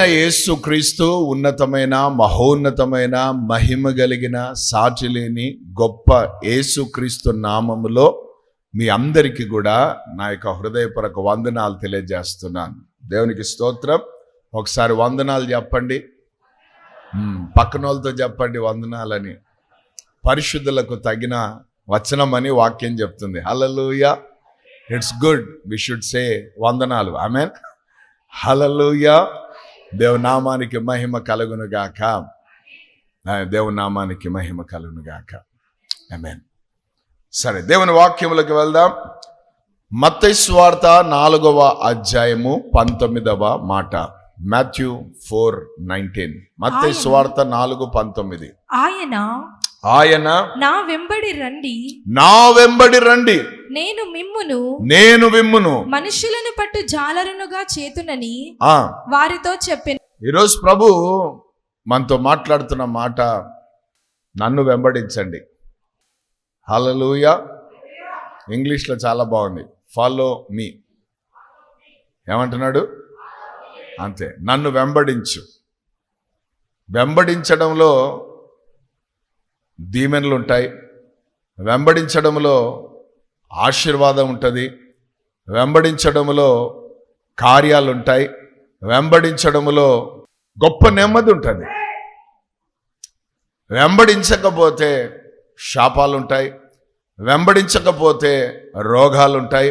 యేసు క్రీస్తు ఉన్నతమైన మహోన్నతమైన మహిమ కలిగిన సాటి లేని గొప్ప యేసు క్రీస్తు నామములో మీ అందరికీ కూడా నా యొక్క హృదయపూర్వక వందనాలు తెలియజేస్తున్నాను. దేవునికి స్తోత్రం. ఒకసారి వందనాలు చెప్పండి, పక్కన వాళ్ళతో చెప్పండి వందనాలని. పరిశుద్ధులకు తగిన వచనమని వాక్యం చెప్తుంది. Hallelujah. It's good, we should say వందనాలు. ఆమేన్. హల్లెలూయా. దేవుని నామానికి మహిమ కలుగును గాక. దేవుని నామానికి మహిమ కలుగును గాక. ఆమేన్. సరే, దేవుని వాక్యములకు వెళ్దాం. మత్తయి సువార్త 4వ అధ్యాయము 19వ మాట. మాథ్యూ 4:19. మత్తయి సువార్త 4:19. ఆయన నా వెంబడి రండి, నేను మిమ్మును మనుషులను పట్టు జాలరునుగా చేతునని వారితో చెప్పెను. ఈరోజు ప్రభు మనతో మాట్లాడుతున్న మాట, నన్ను వెంబడించండి. హల్లెలూయా. ఇంగ్లీష్లో చాలా బాగుంది, ఫాలో మీ. ఏమంటున్నాడు? అంతే, నన్ను వెంబడించు. వెంబడించడంలో దీవెనలు ఉంటాయి, వెంబడించడంలో ఆశీర్వాదం ఉంటుంది, వెంబడించడంలో కార్యాలు ఉంటాయి, వెంబడించడంలో గొప్ప నెమ్మది ఉంటుంది. వెంబడించకపోతే శాపాలు ఉంటాయి, వెంబడించకపోతే రోగాలు ఉంటాయి,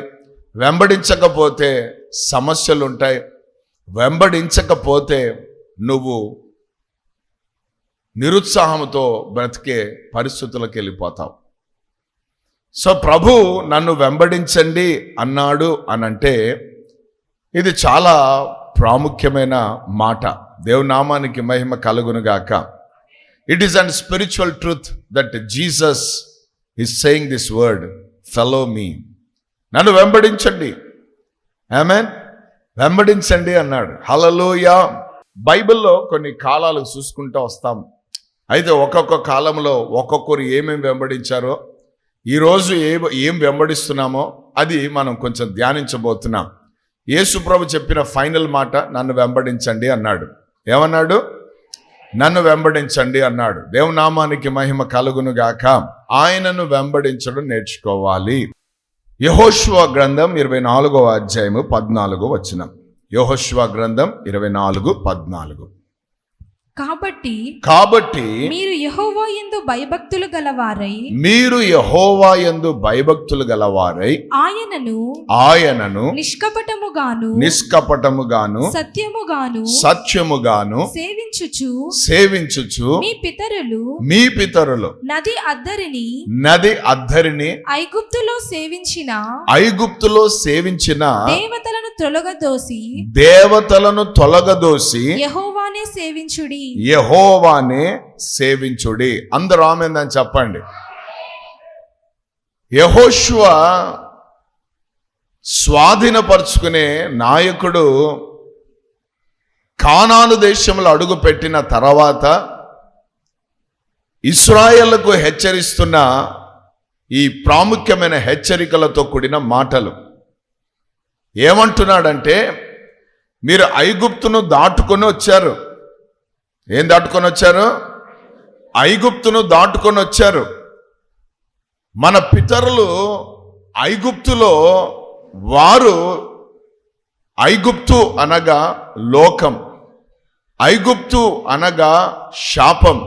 వెంబడించకపోతే సమస్యలు ఉంటాయి, వెంబడించకపోతే నువ్వు నిరుత్సాహంతో బ్రతికే పరిస్థితులకు వెళ్ళిపోతావు. సో ప్రభు నన్ను వెంబడించండి అన్నాడు అనంటే ఇది చాలా ప్రాముఖ్యమైన మాట. దేవుని నామానికి మహిమ కలుగునుగాక. It is and spiritual truth that Jesus is saying this word, follow me. నన్ను వెంబడించండి. ఆమేన్. వెంబడించండి అన్నాడు. హల్లెలూయా. బైబిల్లో కొన్ని కాలాలు చూసుకుంటూ వస్తాం. అయితే ఒక్కొక్క కాలంలో ఒక్కొక్కరు ఏమేమి వెంబడించారో, ఈరోజు ఏం వెంబడిస్తున్నామో అది మనం కొంచెం ధ్యానించబోతున్నాం. యేసు ప్రభు చెప్పిన ఫైనల్ మాట, నన్ను వెంబడించండి అన్నాడు. ఏమన్నాడు? నన్ను వెంబడించండి అన్నాడు. దేవుని నామానికి మహిమ కలుగును గాక. ఆయనను వెంబడించడం నేర్చుకోవాలి. యెహోషువ గ్రంథం 24వ అధ్యాయము 14వ వచనం. యెహోషువ గ్రంథం 24:14. కాబట్టి మీరు యెహోవా యందు భయభక్తులు గలవారై ఆయనను నిష్కపటముగాను సత్యముగాను సేవించుచు మీ పితరులు నది అద్దరిని ఐగుప్తులో సేవించిన దేవతలను తొలగదోసి యెహోవానే సేవించుడి. అందరూ ఆమేన్ అని చెప్పండి. యెహోషువ స్వాధీనపరుచుకునే నాయకుడు కానాను దేశంలో అడుగు పెట్టిన తర్వాత ఇశ్రాయేలుకు హెచ్చరిస్తున్న ఈ ప్రాముఖ్యమైన హెచ్చరికలతో కూడిన మాటలు. ఏమంటున్నాడంటే, మీరు ఐగుప్తును దాటుకొని వచ్చారు. ఏం దాటుకొని వచ్చారు? ఐగుప్తును దాటుకొని వచ్చారు. మన పితరులు ఐగుప్తులో, వారు ఐగుప్తు అనగా లోకం, ఐగుప్తు అనగా శాపం,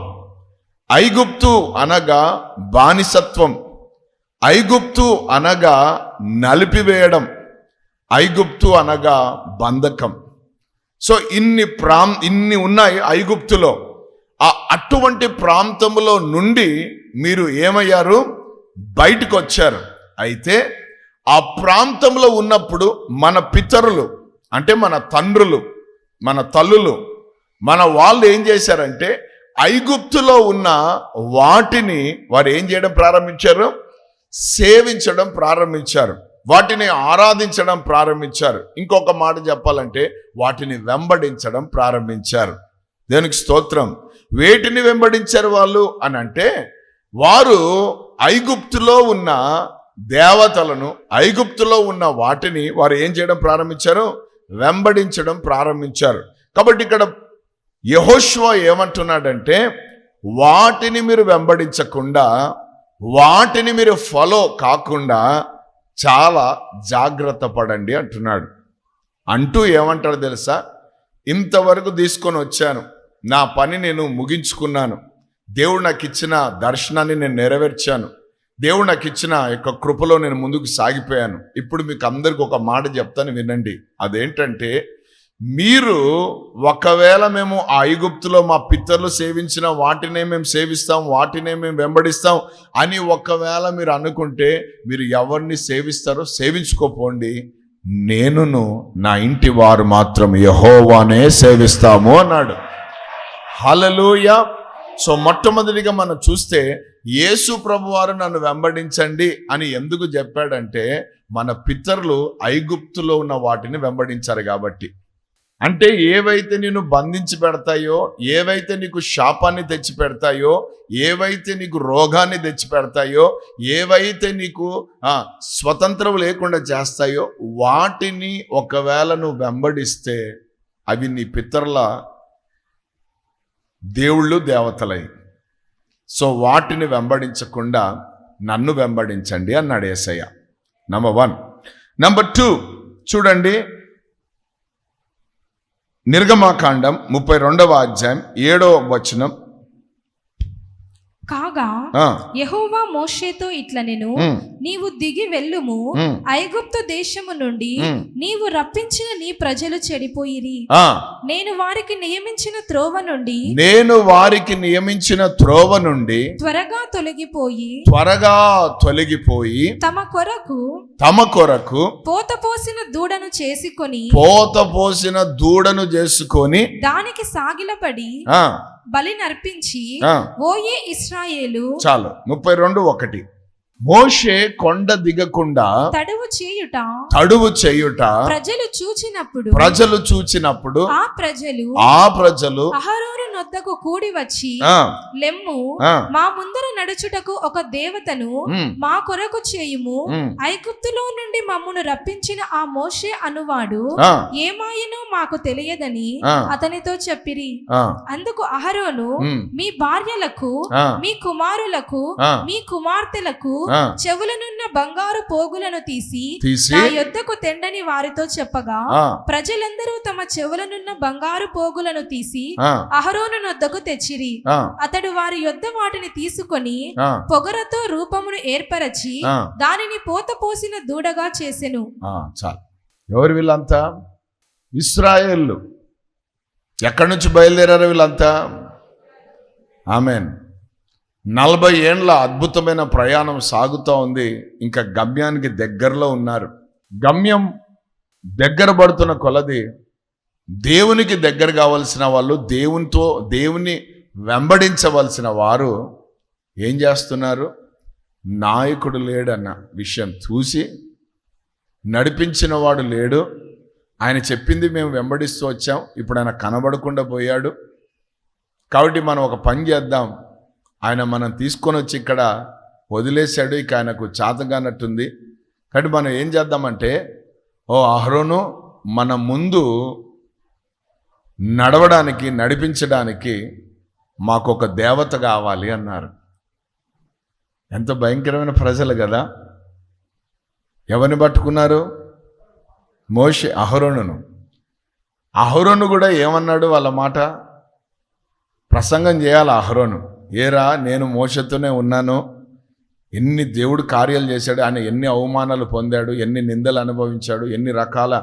ఐగుప్తు అనగా బానిసత్వం, ఐగుప్తు అనగా నలిపివేయడం, ఐగుప్తు అనగా బంధకం. సో ఇన్ని ఉన్నాయి ఐగుప్తులో. అటువంటి ప్రాంతంలో నుండి మీరు ఏమయ్యారు? బయటకు వచ్చారు. అయితే ఆ ప్రాంతంలో ఉన్నప్పుడు మన పితరులు అంటే మన తండ్రులు, మన తల్లులు, మన వాళ్ళు ఏం చేశారంటే ఐగుప్తులో ఉన్న వాటిని వారు ఏం చేయడం ప్రారంభించారు? సేవించడం ప్రారంభించారు, వాటిని ఆరాధించడం ప్రారంభించారు. ఇంకొక మాట చెప్పాలంటే వాటిని వెంబడించడం ప్రారంభించారు. దేవునికి స్తోత్రం. వేటిని వెంబడించారు వాళ్ళు అని అంటే, వారు ఐగుప్తులో ఉన్న దేవతలను, ఐగుప్తులో ఉన్న వాటిని వారు ఏం చేయడం ప్రారంభించారు? వెంబడించడం ప్రారంభించారు. కాబట్టి ఇక్కడ యెహోషువ ఏమంటున్నాడంటే, వాటిని మీరు వెంబడించకుండా, వాటిని మీరు ఫాలో కాకుండా చాలా జాగ్రత్త పడండి అంటున్నాడు. అంటూ ఏమంటాడు తెలుసా, ఇంతవరకు తీసుకొని వచ్చాను, నా పని నేను ముగించుకున్నాను, దేవుడు నాకు ఇచ్చిన దర్శనాన్ని నేను నెరవేర్చాను, దేవుడు నాకు ఇచ్చిన యొక్క కృపలో నేను ముందుకు సాగిపోయాను. ఇప్పుడు మీకు అందరికి ఒక మాట చెప్తాను, వినండి. అదేంటంటే, మీరు ఒకవేళ మేము ఆ ఐగుప్తులో మా పితరులు సేవించిన వాటినే మేము సేవిస్తాం, వాటినే మేము వెంబడిస్తాం అని ఒకవేళ మీరు అనుకుంటే, మీరు ఎవరిని సేవిస్తారో సేవించుకోపోండి, నేనును నా ఇంటి వారు మాత్రం యెహోవానే సేవిస్తాము అన్నాడు. హల్లెలూయా. సో మొట్టమొదటిగా మనం చూస్తే, యేసు ప్రభువారు నన్ను వెంబడించండి అని ఎందుకు చెప్పాడంటే, మన పితరులు ఐగుప్తులో ఉన్న వాటిని వెంబడించారు కాబట్టి. అంటే ఏవైతే నిన్ను బంధించి పెడతాయో, ఏవైతే నీకు శాపాన్ని తెచ్చి పెడతాయో, ఏవైతే నీకు రోగాన్ని తెచ్చి పెడతాయో, ఏవైతే నీకు స్వతంత్రం లేకుండా చేస్తాయో, వాటిని ఒకవేళ నువ్వు వెంబడిస్తే అవి నీ పితరుల దేవుళ్ళు దేవతలై. సో వాటిని వెంబడించకుండా నన్ను వెంబడించండి అన్నాడు యేసయ్య. నంబర్ 1. నంబర్ 2 చూడండి, నిర్గమకాండం 32వ అధ్యాయం 7వ వచనం. కాగా యెహోవా మోషేతో ఇట్లనెను, నీవు దిగి వెళ్ళుము, ఐగుప్తు దేశము నుండి నీవు రప్పించిన నీ ప్రజలు చెడిపోయిరి. నేను వారికి నియమించిన త్రోవ నుండి త్వరగా తొలగిపోయి తమ కొరకు పోతపోసిన దూడను చేసుకొని దానికి సాగిలపడి బలినర్పించి, ఓయే ఇశ్రాయేలు. చాలు. 32:1. మోషే కొండ దిగకుండా తడువు చేయుట ప్రజలు చూచినప్పుడు ఆ ప్రజలు అహరోను నొద్దకు కూడి వచ్చి, లెమ్ము, మా ముందర నడుచుటకు ఒక దేవతను మా కొరకు చేయుము, ఐగుప్తులో నుండి మమ్మును రప్పించిన ఆ మోషే అనువాడు ఏమాయనో మాకు తెలియదని అతనితో చెప్పిరి. అందుకు అహరోను, మీ భార్యలకు, మీ కుమారులకు, మీ కుమార్తెలకు చెవులనున్న బంగారు పోగులను తీసి నా యొద్దకు తెండని వారితో చెప్పగా, ప్రజలందరూ తమ చెవులనున్న బంగారు పోగులను తీసి అహరోను నొద్దకు తెచ్చిరి. అతడు వారి యొద్ద వాటిని తీసుకొని పొగరతో రూపమును ఏర్పరచి దానిని పోతపోసిన దూడగా చేసెను. చాలు. ఎవరు వీళ్ళంతా? ఇశ్రాయేలు. ఎక్కడి నుంచి బయలుదేరారు వీళ్ళంతా? ఆమెన్. 40 ఏండ్ల అద్భుతమైన ప్రయాణం సాగుతూ ఉంది. ఇంకా గమ్యానికి దగ్గరలో ఉన్నారు. గమ్యం దగ్గర పడుతున్న కొలది దేవునికి దగ్గర కావలసిన వాళ్ళు, దేవుని వెంబడించవలసిన వారు ఏం చేస్తున్నారు? నాయకుడు లేడన్న విషయం చూసి, నడిపించిన వాడు లేడు, ఆయన చెప్పింది మేము వెంబడిస్తూ వచ్చాం, ఇప్పుడు ఆయన కనబడకుండా పోయాడు, కాబట్టి మనం ఒక పని చేద్దాం, ఆయన మనం తీసుకొని వచ్చి ఇక్కడ వదిలేశాడు, ఇక ఆయనకు చాతగానట్టుంది, కాబట్టి మనం ఏం చేద్దామంటే, ఓ అహరోను, మన ముందు నడవడానికి, నడిపించడానికి మాకు ఒక దేవత కావాలి అన్నారు. ఎంత భయంకరమైన ప్రజలు కదా. ఎవరిని పట్టుకున్నారు? మోషే, అహరోను కూడా ఏమన్నాడు? వాళ్ళ మాట ప్రసంగం చేయాలి అహరోను. ఏరా, నేను మోషతోనే ఉన్నాను, ఎన్ని దేవుడు కార్యాలు చేశాడు, ఆయన ఎన్ని అవమానాలు పొందాడు, ఎన్ని నిందలు అనుభవించాడు, ఎన్ని రకాల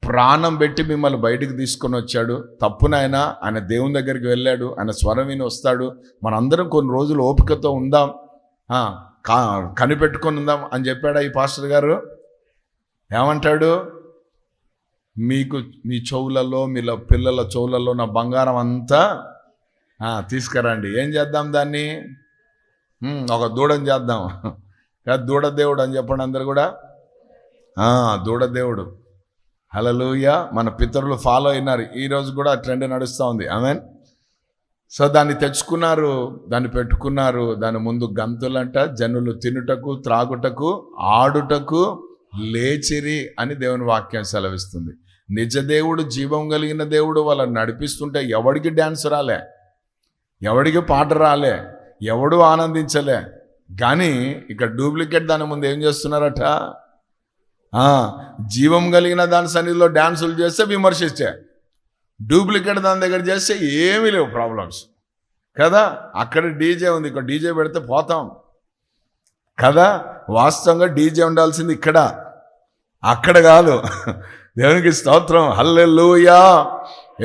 ప్రాణం పెట్టి మిమ్మల్ని బయటికి తీసుకొని వచ్చాడు, తప్పునైనా ఆయన దేవుని దగ్గరికి వెళ్ళాడు, ఆయన స్వరం విని వస్తాడు, మనందరం కొన్ని రోజులు ఓపికతో ఉందాం, కనిపెట్టుకొని ఉందాం అని చెప్పాడా ఈ పాస్టర్ గారు? ఏమంటాడు? మీకు మీ చెవులలో, మీ పిల్లల చెవులలో నా బంగారం అంతా తీసుకురండి. ఏం చేద్దాం దాన్ని? ఒక దూడని చేద్దాం. దూడ దేవుడు అని చెప్పండి అందరు కూడా. దూడ దేవుడు. హల్లెలూయా. మన పితరులు ఫాలో అయినారు, ఈరోజు కూడా ట్రెండ్ నడుస్తూ ఉంది. ఆమేన్. సో దాన్ని తెచ్చుకున్నారు, దాన్ని పెట్టుకున్నారు, దాని ముందు గంతులంట, జనులు తినుటకు, త్రాగుటకు, ఆడుటకు లేచిరి అని దేవుని వాక్యం సెలవిస్తుంది. నిజ దేవుడు, జీవం కలిగిన దేవుడు వాళ్ళని నడిపిస్తుంటే ఎవడికి డ్యాన్స్ రాలే, ఎవడికి పాట రాలే, ఎవడు ఆనందించలే. కానీ ఇక్కడ డూప్లికేట్ దాని ముందు ఏం చేస్తున్నారట, జీవం కలిగిన దాని సన్నిధిలో డ్యాన్సులు చేస్తే విమర్శిస్తే, డూప్లికేట్ దాని దగ్గర చేస్తే ఏమీ లేవు ప్రాబ్లమ్స్ కదా. అక్కడ డీజే ఉంది, ఇక్కడ డీజే పెడితే పోతాం కదా. వాస్తవంగా డీజే ఉండాల్సింది ఇక్కడ, అక్కడ కాదు. దేవునికి స్తోత్రం, హల్లెలూయా.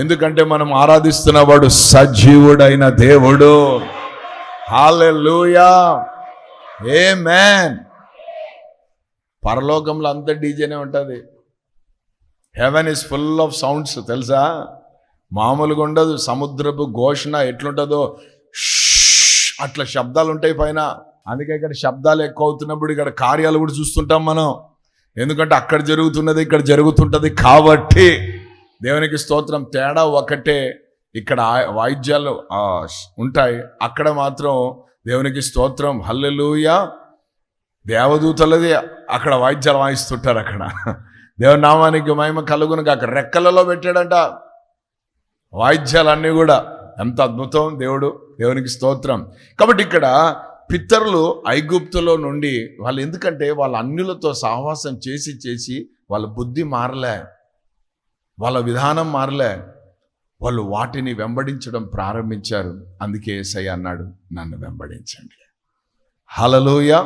ఎందుకంటే మనం ఆరాధిస్తున్న వాడు సజీవుడైన దేవుడు. హల్లెలూయా, ఆమేన్. పరలోకంలో అంతా డీజేనే ఉంటుంది. Haven is full of sounds, తెలుసా? మామూలుగా ఉండదు. సముద్రపు ఘోషణ ఎట్లుంటుందో అట్లా శబ్దాలు ఉంటాయి పైన. అందుకే ఇక్కడ శబ్దాలు ఎక్కువ అవుతున్నప్పుడు ఇక్కడ కార్యాలు కూడా చూస్తుంటాం మనం. ఎందుకంటే అక్కడ జరుగుతున్నది ఇక్కడ జరుగుతుంటది కాబట్టి. దేవునికి స్తోత్రం. తేడా ఒకటే, ఇక్కడ వాయిద్యాలు ఉంటాయి, అక్కడ మాత్రం దేవునికి స్తోత్రం, హల్లెలూయా, దేవదూతలది అక్కడ వాయిద్యాలు వాయిస్తుంటారు. అక్కడ దేవుని నామానికి మహిమ కలుగును గాక. రెక్కలలో పెట్టాడంట వాయిద్యాలన్నీ కూడా. ఎంత అద్భుతం దేవుడు, దేవునికి స్తోత్రం. కాబట్టి ఇక్కడ పితరులు ఐగుప్తులో నుండి వాళ్ళు, ఎందుకంటే వాళ్ళ అన్యులతో సహవాసం చేసి చేసి వాళ్ళ బుద్ధి మారలే, వాళ్ళ విధానం మారలే, వాళ్ళు వాటిని వెంబడించడం ప్రారంభించారు. అందుకే యేసయ్య అన్నాడు, నన్ను వెంబడించండి. హల్లెలూయా.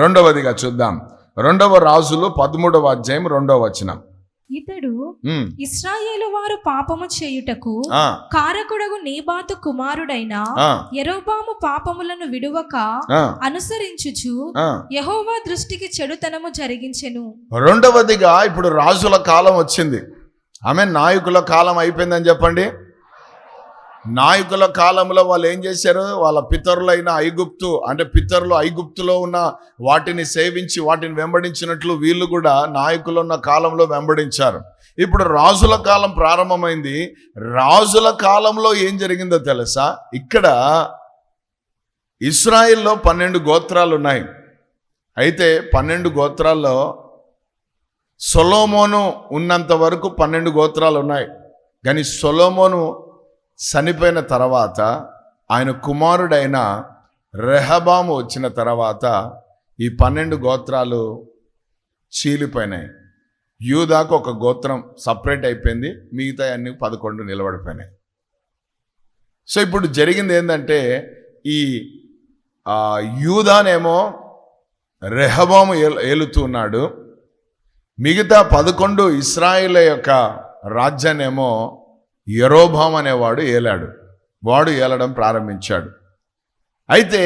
రెండవదిగా చూద్దాం, 2వ రాజులు 13వ అధ్యాయం 2వ వచనం. ఇతడు ఇశ్రాయేలు వారు పాపము చేయుటకు కారకుడగు నేబాతు కుమారుడైన యెరోబాము పాపములను విడువక అనుసరించుచు యెహోవా దృష్టికి చెడుతనము జరిగించెను. రెండవదిగా ఇప్పుడు రాజుల కాలం వచ్చింది. ఆమె నాయకుల కాలం అయిపోయిందని చెప్పండి. నాయకుల కాలంలో వాళ్ళు ఏం చేశారు, వాళ్ళ పితరులైన ఐగుప్తు, అంటే పితరులు ఐగుప్తులో ఉన్న వాటిని సేవించి వాటిని వెంబడించినట్లు వీళ్ళు కూడా నాయకులు ఉన్న కాలంలో వెంబడించారు. ఇప్పుడు రాజుల కాలం ప్రారంభమైంది. రాజుల కాలంలో ఏం జరిగిందో తెలుసా? ఇక్కడ ఇశ్రాయేల్లో 12 గోత్రాలు ఉన్నాయి. అయితే 12 గోత్రాల్లో సొలొమోను ఉన్నంత వరకు 12 గోత్రాలు ఉన్నాయి. కానీ సొలొమోను చనిపోయిన తర్వాత ఆయన కుమారుడైన రెహబాము వచ్చిన తర్వాత ఈ 12 గోత్రాలు చీలిపోయినాయి. యూదాకు ఒక గోత్రం సపరేట్ అయిపోయింది, మిగతా అన్ని 11 నిలబడిపోయినాయి. సో ఇప్పుడు జరిగింది ఏంటంటే, ఈ యూదానేమో రెహబాము ఏలుతూ ఉన్నాడు, మిగతా 11 ఇశ్రాయేలు యొక్క రాజ్యాన్నేమో యెరోబాము అనేవాడు ఏలాడు. వాడు ఏలడం ప్రారంభించాడు. అయితే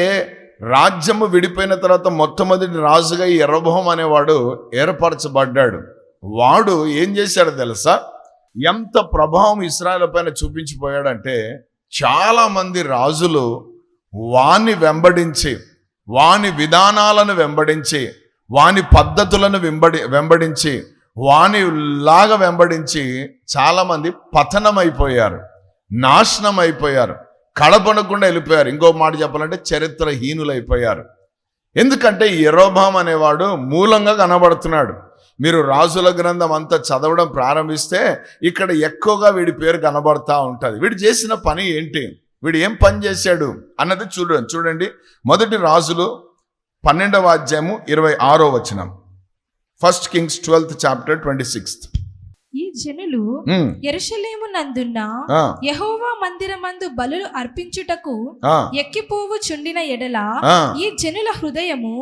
రాజ్యము విడిపోయిన తర్వాత మొట్టమొదటి రాజుగా యెరోబాము అనేవాడు ఏర్పరచబడ్డాడు. వాడు ఏం చేశాడో తెలుసా? ఎంత ప్రభావం ఇశ్రాయేలు పైన చూపించిపోయాడంటే, చాలా మంది రాజులు వాని వెంబడించి, వాని విధానాలను వెంబడించి, వాని పద్ధతులను వెంబడించి, వాని లాగా వెంబడించి చాలామంది పతనం అయిపోయారు, నాశనం అయిపోయారు, కడపడకుండా వెళ్ళిపోయారు. ఇంకో మాట చెప్పాలంటే చరిత్రహీనులైపోయారు. ఎందుకంటే యెరోబాము అనేవాడు మూలంగా కనబడుతున్నాడు. మీరు రాజుల గ్రంథం అంతా చదవడం ప్రారంభిస్తే ఇక్కడ ఎక్కువగా వీడి పేరు కనబడతా ఉంటుంది. వీడు చేసిన పని ఏంటి, వీడు ఏం పని చేశాడు అన్నది చూడండి. 1 రాజులు 12వ అధ్యాయము 26వ వచనం. 1 Kings 12th chapter 26th. ఈ జనులు యెరూషలేము నందున్న యెహోవా మందిరమందు బలులు అర్పించుటకు ఎక్కిపోవు చుండిన ఎడల ఈ జనుల హృదయము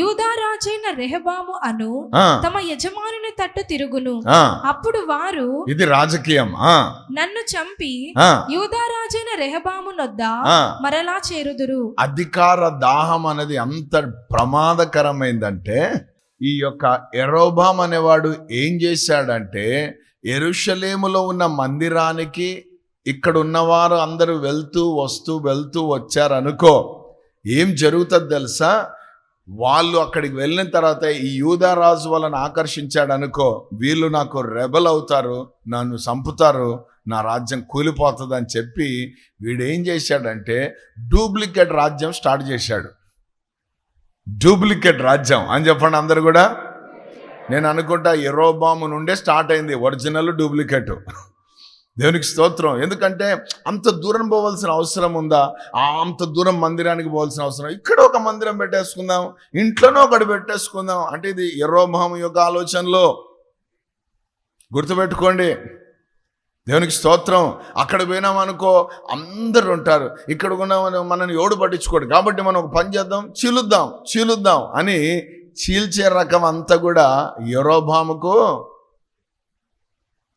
యూదా రాజైన రెహబాము అను తమ యజమానుని తట్టు తిరుగును. అప్పుడు వారు, ఇది రాజకీయం, నన్ను చంపి యూదా రాజైన రెహబాము నొద్ద మరలా చేరుదురు. అధికార దాహం అనేది అంత ప్రమాదకరమైందంటే, ఈ యొక్క యెరోబాము అనేవాడు ఏం చేశాడంటే, యెరూషలేములో ఉన్న మందిరానికి ఇక్కడ ఉన్నవారు అందరూ వెళ్తూ వచ్చారనుకో, ఏం జరుగుతుంది తెలుసా? వాళ్ళు అక్కడికి వెళ్ళిన తర్వాత ఈ యూదా రాజు వాళ్ళని ఆకర్షించాడు అనుకో, వీళ్ళు నాకు రెబల్ అవుతారు, నన్ను చంపుతారు, నా రాజ్యం కూలిపోతుంది అని చెప్పి వీడేం చేశాడంటే డూప్లికేట్ రాజ్యం స్టార్ట్ చేశాడు. డూప్లికేట్ రాజ్యం అని చెప్పండి అందరు కూడా. నేను అనుకుంటా యెరోబాము నుండే స్టార్ట్ అయింది ఒరిజినల్ డూప్లికేట్. దేవునికి స్తోత్రం. ఎందుకంటే అంత దూరం పోవాల్సిన అవసరం ఉందా? అంత దూరం మందిరానికి పోవాల్సిన అవసరం, ఇక్కడ ఒక మందిరం పెట్టేసుకుందాం, ఇంట్లోనే ఒకటి పెట్టేసుకుందాం అంటే ఇది యెరోబాము యొక్క ఆలోచనలో. గుర్తుపెట్టుకోండి. దేవునికి స్తోత్రం. అక్కడ పోయినామనుకో అందరు ఉంటారు, ఇక్కడ ఉన్న మనని ఎవడు పట్టించుకోడు, కాబట్టి మనం ఒక పని చేద్దాం, చీలుద్దాం అని చీల్చే రకం అంతా కూడా యెరోబాముకు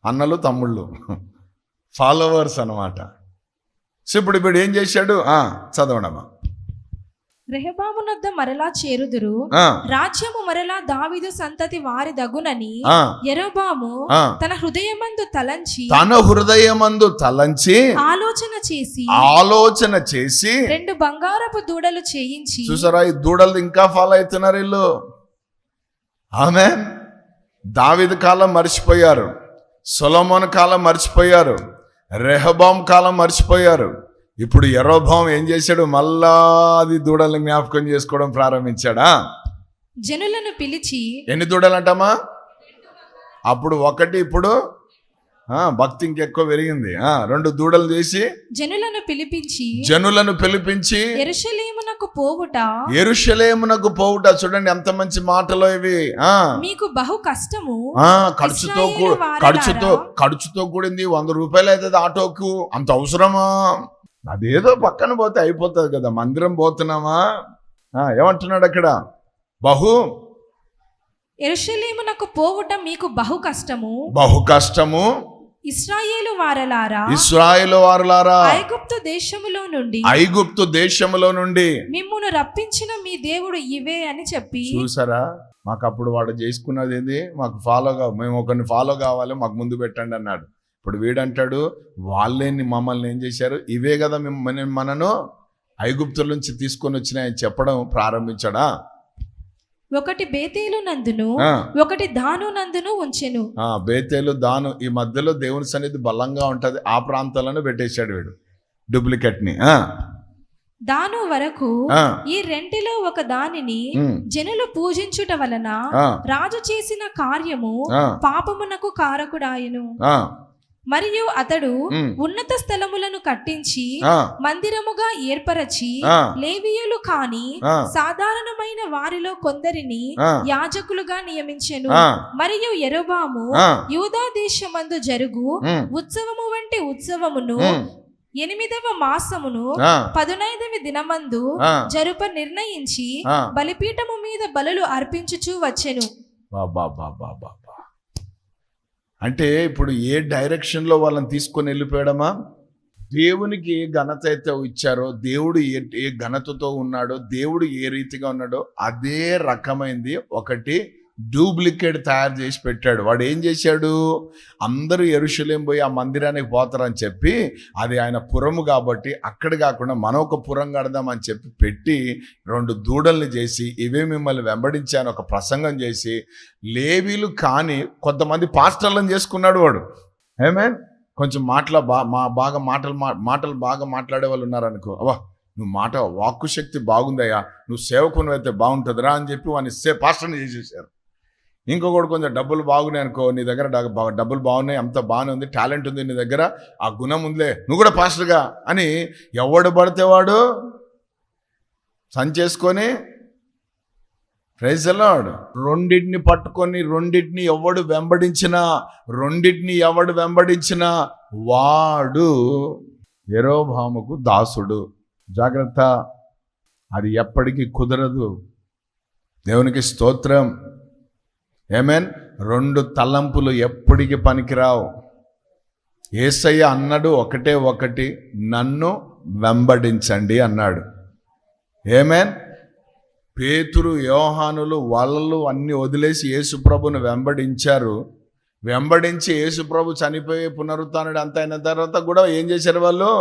అన్నలు తమ్ముళ్ళు, ఫాలోవర్స్ అన్నమాట. సో ఇప్పుడు ఏం చేశాడు? చదవడమా. రెహబామునొద్ద మరలా చేరుదురు, రాజ్యము మరలా దావీదు సంతతి వారి దగునని యెరోబాము తన హృదయమందు తలంచి ఆలోచన చేసి 2 బంగారపు దూడలు చేయించి. చూసారా, ఈ దూడలు ఇంకా ఫాలో అవుతున్నారు వీళ్ళు. ఆమేన్. దావీదు కాలం మర్చిపోయారు, సొలొమోను కాలం మర్చిపోయారు, రెహబాము కాలం మర్చిపోయారు. ఇప్పుడు యెరోబాము ఏం చేశాడు? మళ్ళా అది దూడల్ని జ్ఞాపకం చేసుకోవడం ప్రారంభించాడా? జనులను పిలిచి. ఎన్ని దూడలు అంటామా? అప్పుడు ఒకటి, ఇప్పుడు భక్తి ఇంకెక్కువ పెరిగింది. 2 దూడలు చేసి జనులను పిలిపించి యెరూషలేమునకు పోవుట. చూడండి ఎంత మంచి మాటలో ఇవి. మీకు బహు కష్టము, ఖర్చుతో కూడింది. 100 రూపాయలు అవుతుంది ఆటోకు, అంత అవసరమా? అదేదో పక్కన పోతే అయిపోతుంది కదా, మందిరం పోతున్నామా? ఏమంటున్నాడు అక్కడ? యెరూషలేమునకు పోవుట మీకు బహు కష్టము. ఇశ్రాయేలు వారలారా ఐగుప్తు దేశములో నుండి మిమ్మును రప్పించిన మీ దేవుడు ఇవే అని చెప్పి. చూసారా, మాకు అప్పుడు వాడు చేసుకున్నది ఏంది? మాకు మేము ఒకరిని ఫాలో కావాలి, మాకు ముందు పెట్టండి అన్నాడు. ఇప్పుడు వీడంటాడు, వాళ్ళేని మమ్మల్ని ఏం చేశారు? ఇవే కదా మనను ఐగుప్తుల నుంచి తీసుకొని వచ్చినాయని చెప్పడం ప్రారంభించాడా? ఒకటి బేతేలు నందును, ఒకటి దాను నందును ఉంచెను. బేతేలు, దాను ఈ మధ్యలో దేవుని సన్నిధి బలంగా ఉంటది. ఆ ప్రాంతాలను పెట్టేశాడు వీడు డూప్లికేట్ ని. దాను వరకు ఈ రెంటిలో ఒక దానిని జనులు పూజించుట వలన రాజు చేసిన కార్యము పాపమునకు కారకుడాయను. మరియు అతడు ఉన్నత స్థలములను కట్టించి మందిరముగా ఏర్పరచి లేవీయులు కాని సాధారణమైన వారిలో కొందరిని యాజకులుగా నియమించెను. మరియు యెరోబాము యూదా దేశమందు జరుగు ఉత్సవము వంటి ఉత్సవమును 8వ మాసమును 15వ దినమందు జరుప నిర్ణయించి బలిపీఠము మీద బలులు అర్పించుచూ వచ్చెను. అంటే ఇప్పుడు ఏ డైరెక్షన్లో వాళ్ళని తీసుకొని వెళ్ళిపోయాడమా? దేవునికి ఏ ఘనత అయితే ఇచ్చారో, దేవుడు ఏ ఘనతతో ఉన్నాడో, దేవుడు ఏ రీతిగా ఉన్నాడో అదే రకమైంది ఒకటి డూప్లికేట్ తయారు చేసి పెట్టాడు. వాడు ఏం చేశాడు? అందరూ యెరూషలేం పోయి ఆ మందిరానికి పోతారని చెప్పి, అది ఆయన పురము కాబట్టి అక్కడ కాకుండా మనం ఒక పురం కడదామని చెప్పి పెట్టి 2 దూడల్ని చేసి ఇవే మిమ్మల్ని వెంబడించాను ఒక ప్రసంగం చేసి, లేవీలు కానీ కొంతమంది పాస్టర్లను చేసుకున్నాడు వాడు. ఆమేన్. కొంచెం మాటలు బాగా మాట్లాడే వాళ్ళు ఉన్నారనుకో, అవా నువ్వు వాక్కు శక్తి బాగుందయ్యా, నువ్వు సేవకుని అయితే బాగుంటుందిరా అని చెప్పి వాడిని పాస్టర్ని చేసేసారు. ఇంకొకటి కొంచెం డబ్బులు బాగున్నాయి అనుకో, నీ దగ్గర డబ్బులు బాగున్నాయి, అంత బాగానే ఉంది, టాలెంట్ ఉంది నీ దగ్గర, ఆ గుణం ఉందిలే, నువ్వు కూడా పాస్టర్గా అని ఎవడు పడితే వాడు సంచేసుకొని ప్రైజ్ ది లార్డ్. 2 పట్టుకొని 2 ఎవడు వెంబడించినా వాడు యెరోబాముకు దాసుడు. జాగ్రత్త, అది ఎప్పటికీ కుదరదు. దేవునికి స్తోత్రం. ఆమేన్. 2 తలంపులు ఎప్పటికీ పనికిరావు. యేసయ్య అన్నాడు ఒకటి, నన్ను వెంబడించండి అన్నాడు. ఆమేన్. పేతురు, యోహానులు వలలు అన్ని వదిలేసి యేసుప్రభుని వెంబడించి యేసుప్రభు చనిపోయి పునరుత్థానుడు అంత అయిన తర్వాత కూడా ఏం చేశారు? వాళ్ళు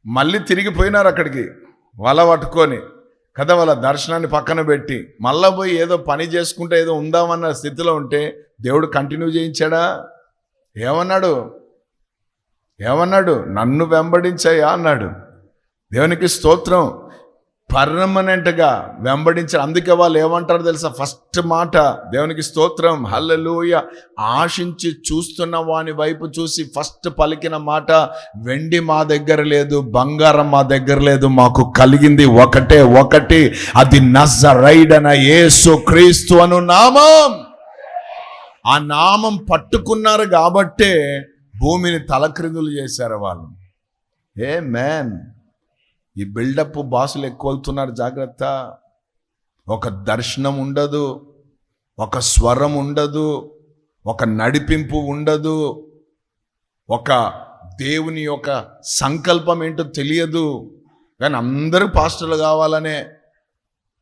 మళ్ళీ తిరిగిపోయినారు అక్కడికి వల పట్టుకొని కదా, వాళ్ళ దర్శనాన్ని పక్కన పెట్టి మళ్ళా పోయి ఏదో పని చేసుకుంటే ఏదో ఉందామన్న స్థితిలో ఉంటే దేవుడు కంటిన్యూ చేయించాడా? ఏమన్నాడు? నన్ను వెంబడించాయా అన్నాడు. దేవునికి స్తోత్రం. పర్మనెంట్గా వెంబడించారు. అందుకే వాళ్ళు ఏమంటారు తెలుసా? ఫస్ట్ మాట, దేవునికి స్తోత్రం, హల్లెలూయా, ఆశించి చూస్తున్న వాని వైపు చూసి ఫస్ట్ పలికిన మాట, వెండి మా దగ్గర లేదు, బంగారం మా దగ్గర లేదు, మాకు కలిగింది ఒకటే ఒకటి, అది నజరైడైన యేసు క్రీస్తు అను నామం. ఆ నామం పట్టుకున్నారు కాబట్టే భూమిని తలక్రిందులు చేశారు వాళ్ళు. ఏ మ్యాన్, ఈ బిల్డప్ బాసులు ఎక్కువ అవుతున్నారు, జాగ్రత్త. ఒక దర్శనం ఉండదు, ఒక స్వరం ఉండదు, ఒక నడిపింపు ఉండదు, ఒక దేవుని యొక్క సంకల్పం ఏంటో తెలియదు. కానీ అందరూ పాస్టర్లు కావాలనే,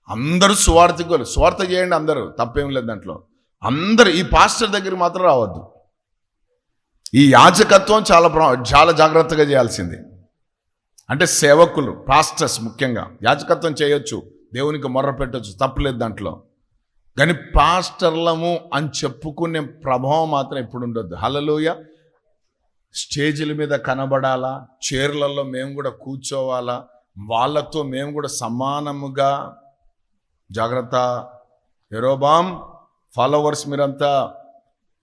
అందరూ సువార్థికులు, సువార్త చేయండి అందరూ, తప్పేం లేదు దాంట్లో. అందరూ ఈ పాస్టర్ దగ్గరికి మాత్రం రావద్దు. ఈ యాజకత్వం చాలా జాగ్రత్తగా చేయాల్సింది. అంటే సేవకులు, పాస్టర్స్ ముఖ్యంగా యాజకత్వం చేయొచ్చు, దేవునికి మొర్ర పెట్టచ్చు, తప్పలేదు దాంట్లో. కానీ పాస్టర్లము అని చెప్పుకునే ప్రభావం మాత్రం ఎప్పుడు ఉండొద్దు. హల్లెలూయా. స్టేజీల మీద కనబడాలా, చైర్లలో మేము కూడా కూర్చోవాలా, వాళ్ళతో మేము కూడా సమానముగా. జాగ్రత్త, యెరోబామ్ ఫాలోవర్స్ మీరంతా,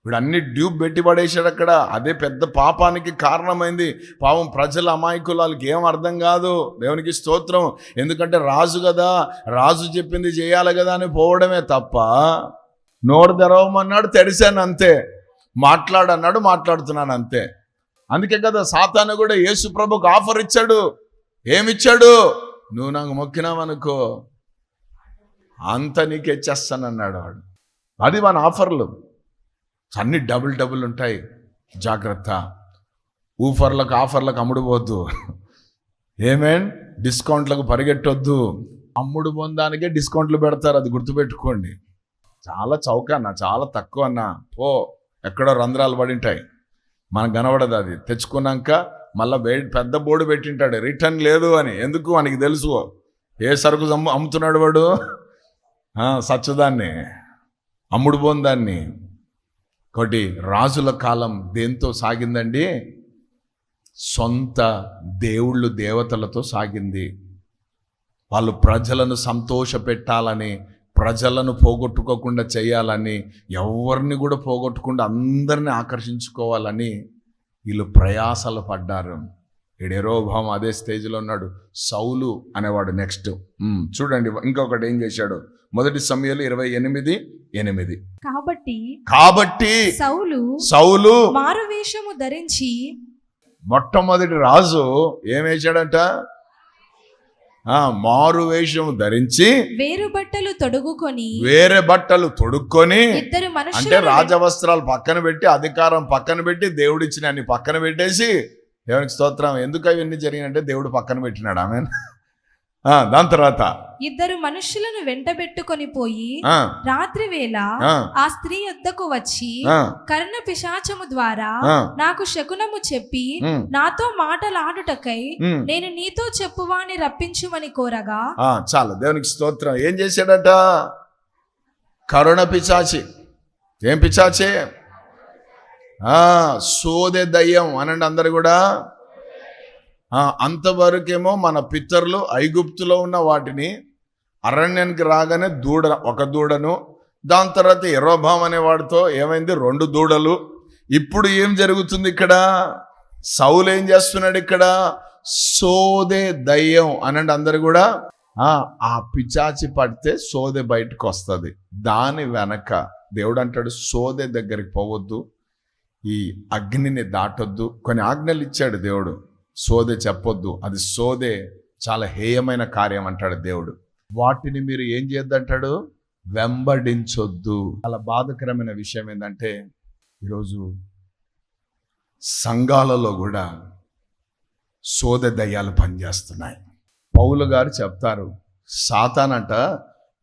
వీడు అన్ని డ్యూబ్ పెట్టి పడేశాడు అక్కడ. అదే పెద్ద పాపానికి కారణమైంది. పాపం ప్రజల అమాయకులు, వాళ్ళకి ఏం అర్థం కాదు. దేవునికి స్తోత్రం. ఎందుకంటే రాజు కదా, రాజు చెప్పింది చేయాలి కదా అని పోవడమే తప్ప, నోరు తెరవమన్నాడు, తెరిశాను అంతే, మాట్లాడన్నాడు, మాట్లాడుతున్నాను అంతే. అందుకే కదా సాతాను కూడా యేసు ప్రభుకు ఆఫర్ ఇచ్చాడు. ఏమిచ్చాడు? నువ్వు నాకు మొక్కినావనుకో అంత నీకు ఇచ్చేస్తానన్నాడు వాడు. అది మన ఆఫర్లు అన్ని డబుల్ ఉంటాయి. జాగ్రత్త, ఊఫర్లకు ఆఫర్లకు అమ్ముడుపోద్దు. ఏమేం డిస్కౌంట్లకు పరిగెట్టొద్దు. అమ్ముడు పొందానికే డిస్కౌంట్లు పెడతారు, అది గుర్తుపెట్టుకోండి. చాలా చౌక అన్న, చాలా తక్కువ అన్న, ఓ ఎక్కడో రంధ్రాలు పడి ఉంటాయి, మనకు కనబడదు. అది తెచ్చుకున్నాక మళ్ళీ పెద్ద బోర్డు పెట్టింటాడు, రిటర్న్ లేదు అని. ఎందుకు? మనకి తెలుసు ఏ సరుకు అమ్ముతున్నాడు వాడు, సచ్చదాన్ని, అమ్ముడు పోందాన్ని. ఒకటి రాజుల కాలం దేంతో సాగిందండి? సొంత దేవుళ్ళు దేవతలతో సాగింది. వాళ్ళు ప్రజలను సంతోష పెట్టాలని, ప్రజలను పోగొట్టుకోకుండా చేయాలని, ఎవరిని కూడా పోగొట్టకుండా అందరిని ఆకర్షించుకోవాలని వీళ్ళు ప్రయాసలు పడ్డారు. యెరోబాము అదే స్టేజ్లో ఉన్నాడు. సౌలు అనేవాడు నెక్స్ట్. చూడండి ఇంకొకటి ఏం చేశాడు. 1 సమూయేలు 28:8. కాబట్టి సౌలు మారువేషము ధరించి, మొట్టమొదటి రాజు ఏం వేశాడంట? మారు వేషము ధరించి వేరే బట్టలు తొడుక్కొని, ఇద్దరు మనుషులు, అంటే రాజవస్త్రాలు పక్కన పెట్టి, అధికారం పక్కన పెట్టి, దేవుడిచ్చిన అన్ని పక్కన పెట్టేసి, దేవునికి స్తోత్రం. ఎందుకు అవన్నీ జరిగినంటే దేవుడు పక్కన పెట్టినాడు. ఆమెన్. దాని తర్వాత ఇద్దరు మనుషులను వెంటబెట్టుకొని పోయి రాత్రి వేళ ఆ స్త్రీ యొద్దకు వచ్చి కర్ణ పిశాచము ద్వారా నాకు శకునము చెప్పి నాతో మాటలాడుటకై నేను నీతో చెప్పువాని రప్పించుమని కోరగా. చాలా, దేవునికి స్తోత్రం. ఏం చేశాడట? కరుణ పిశాచి. ఏం పిశాచి? సోదె దయ్యం అనండి అందరు కూడా. అంతవరకేమో మన పితరులు ఐగుప్తులో ఉన్న వాటిని అరణ్యానికి రాగానే ఒక దూడను, దాని తర్వాత యెరోబాము అనేవాడితో ఏమైంది? 2 దూడలు. ఇప్పుడు ఏం జరుగుతుంది ఇక్కడ? సౌలు ఏం చేస్తున్నాడు ఇక్కడ? సోదె దయ్యం అనండి అందరు కూడా. ఆ పిచాచి పడితే సోదె బయటకు వస్తుంది. దాని వెనక దేవుడు అంటాడు, సోదె దగ్గరికి పోవద్దు, ఈ అగ్నిని దాటొద్దు. కొన్ని ఆజ్ఞలు ఇచ్చాడు దేవుడు. సోదె చెప్పొద్దు, అది సోదె చాలా హేయమైన కార్యం అంటాడు దేవుడు. వాటిని మీరు ఏం చేయొద్దంటాడు? వెంబడించొద్దు. చాలా బాధకరమైన విషయం ఏంటంటే ఈరోజు సంఘాలలో కూడా సోదె దయ్యాలు పనిచేస్తున్నాయి. పౌలు గారు చెప్తారు, సాతానంట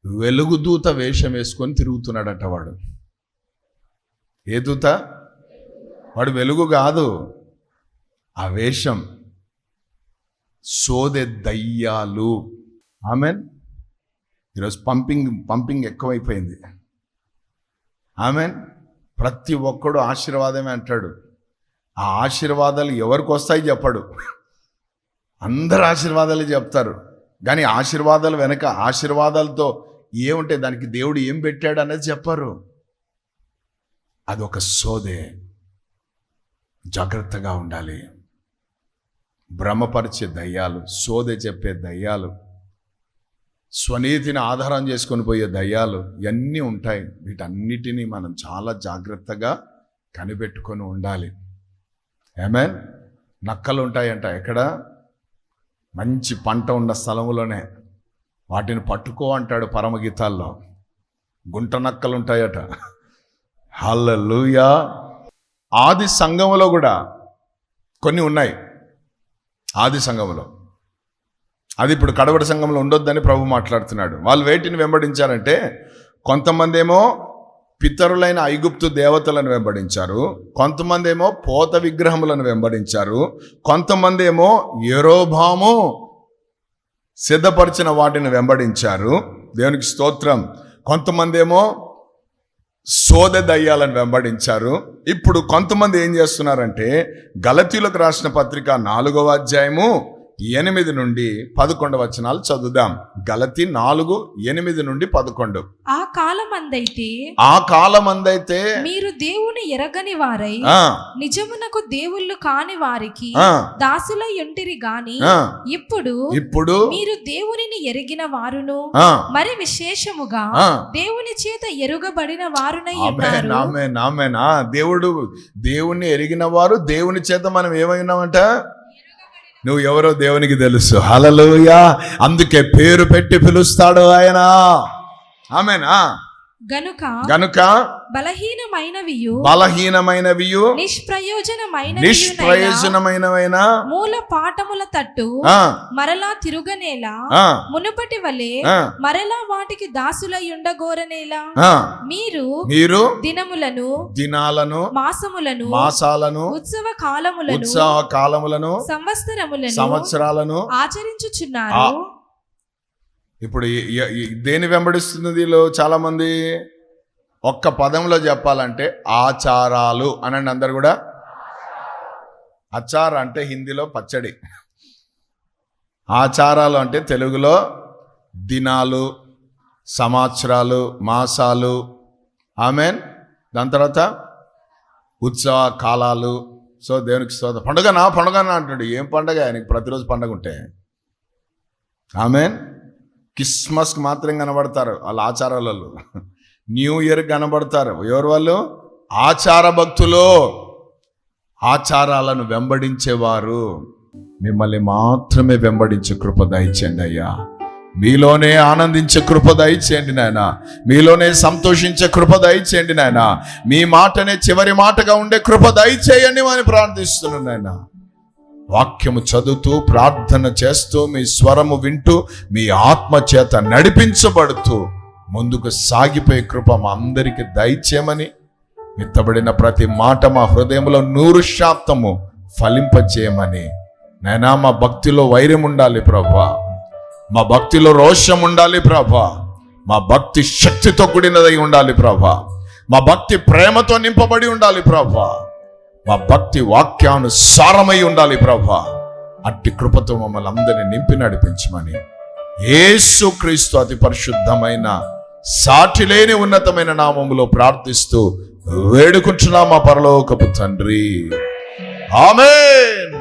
వెలుగుదూత వేషం వేసుకొని తిరుగుతున్నాడట వాడు. ఏ దూత? వాడు వెలుగు కాదు, ఆ వేషం సోదె దయ్యాలు. ఆమెన్. ఈరోజు పంపింగ్ ఎక్కువైపోయింది. ఆమెన్. ప్రతి ఒక్కడు ఆశీర్వాదమే అంటాడు. ఆ ఆశీర్వాదాలు ఎవరికి వస్తాయి చెప్పడు, అందరు ఆశీర్వాదాలు చెప్తారు. కానీ ఆశీర్వాదాలు వెనక ఆశీర్వాదాలతో ఏముంటే దానికి దేవుడు ఏం పెట్టాడు అనేది చెప్పరు. అదొక సోదే. జాగ్రత్తగా ఉండాలి. భ్రమపరిచే దయ్యాలు, సోదే చెప్పే దయ్యాలు, స్వనీతిని ఆధారం చేసుకొని పోయే దయ్యాలు ఇవన్నీ ఉంటాయి. వీటన్నిటినీ మనం చాలా జాగ్రత్తగా కనిపెట్టుకొని ఉండాలి. ఆమేన్. నక్కలు ఉంటాయంట ఎక్కడ? మంచి పంట ఉన్న స్థలంలోనే. వాటిని పట్టుకో అంటాడు పరమగీతాల్లో. గుంట నక్కలు ఉంటాయట. హల్లెలూయా. ఆది సంఘములో కూడా కొన్ని ఉన్నాయి. ఆది సంఘములో అది ఇప్పుడు కడవడి సంఘంలో ఉండొద్దని ప్రభు మాట్లాడుతున్నాడు. వాళ్ళు వేటిని వెంబడించారంటే, కొంతమంది ఏమో పితరులైన ఐగుప్తు దేవతలను వెంబడించారు, కొంతమంది ఏమో పోత విగ్రహములను వెంబడించారు, కొంతమంది ఏమో యెరోబాము సిద్ధపరిచిన వాటిని వెంబడించారు. దేవునికి స్తోత్రం. కొంతమంది ఏమో సోదె దయ్యాలను వెంబడించారు. ఇప్పుడు కొంతమంది ఏం చేస్తున్నారంటే, గలతీయులకు రాసిన పత్రిక 4వ అధ్యాయము 8 నుండి 11 వచనాలు చదువుదాం. గలతీ 4:8 నుండి 11. ఆ కాలమందైతే మీరు దేవుని ఎరగని వారై నిజమునకు దేవుళ్ళు కాని వారికి దాసులై ఉంటిరి గాని ఇప్పుడు మీరు దేవునిని ఎరిగిన వారును మరి విశేషముగా దేవుని చేత ఎరుగబడిన వారునై ఉన్నారు. ఆమేన్, ఆమేన్. దేవుడు దేవుణ్ణి ఎరిగిన వారు. దేవుని చేత మనం ఏమైనామంట? నువ్వు ఎవరో దేవునికి తెలుసు. హల్లెలూయా. అందుకే పేరు పెట్టి పిలుస్తాడు ఆయన. ఆమేన్. గనుక బలహీనమైనవియు నిష్ప్రయోజనమైన మూల పాఠముల తట్టు మరలా తిరుగనేలా మునుపటి వలె మరలా వాటికి దాసులై ఉండగోరనేలా మీరు దినాలను మాసములను ఉత్సవ కాలములను సంవత్సరాలను ఆచరించుచున్నారు. ఇప్పుడు దేని వెంబడిస్తున్నది? చాలా మంది ఒక్క పదంలో చెప్పాలంటే ఆచారాలు అనండి అందరు కూడా. అచార్ అంటే హిందీలో పచ్చడి, ఆచారాలు అంటే తెలుగులో దినాలు, సంవత్సరాలు, మాసాలు. ఆమేన్. దాని తర్వాత ఉత్సవ కాలాలు. సో దేవునికి స్తోత్రం. పండుగ అంటాడు. ఏం పండగ? ఆయనకి ప్రతిరోజు పండగ ఉంటే. ఆమేన్. క్రిస్మస్కి మాత్రం కనబడతారు వాళ్ళ ఆచారాలలో. న్యూ ఇయర్ కనబడతారు. ఎవరు వాళ్ళు? ఆచార భక్తులు, ఆచారాలను వెంబడించేవారు. మిమ్మల్ని మాత్రమే వెంబడించే కృప దయచేయండి అయ్యా. మీలోనే ఆనందించే కృప దయచేయండి నాయన. మీలోనే సంతోషించే కృప దయచేయండి నాయన. మీ మాటనే చివరి మాటగా ఉండే కృప దయచేయండి అని ప్రార్థిస్తున్నాను నాయన. వాక్యము చదువుతూ ప్రార్థన చేస్తూ మీ స్వరము వింటూ మీ ఆత్మ చేత నడిపించబడుతూ ముందుకు సాగిపోయే కృప మా అందరికి దయచేయమని, విత్తబడిన ప్రతి మాట మా హృదయంలో 100% ఫలింపచేయమని నైనా. మా భక్తిలో వైర్యం ఉండాలి ప్రభా. మా భక్తిలో రోషం ఉండాలి ప్రభా. మా భక్తి శక్తితో కూడినదై ఉండాలి ప్రభా. మా భక్తి ప్రేమతో నింపబడి ఉండాలి ప్రభా. మా భక్తి వాక్యానుసారమై ఉండాలి ప్రభా. అట్టి కృపతో మమ్మల్ని అందరినీ నింపి నడిపించమని యేసుక్రీస్తు అతి పరిశుద్ధమైన సాటి లేని ఉన్నతమైన నామములో ప్రార్థిస్తూ వేడుకుంటున్నాం మా పరలోకపు తండ్రి. ఆమేన్.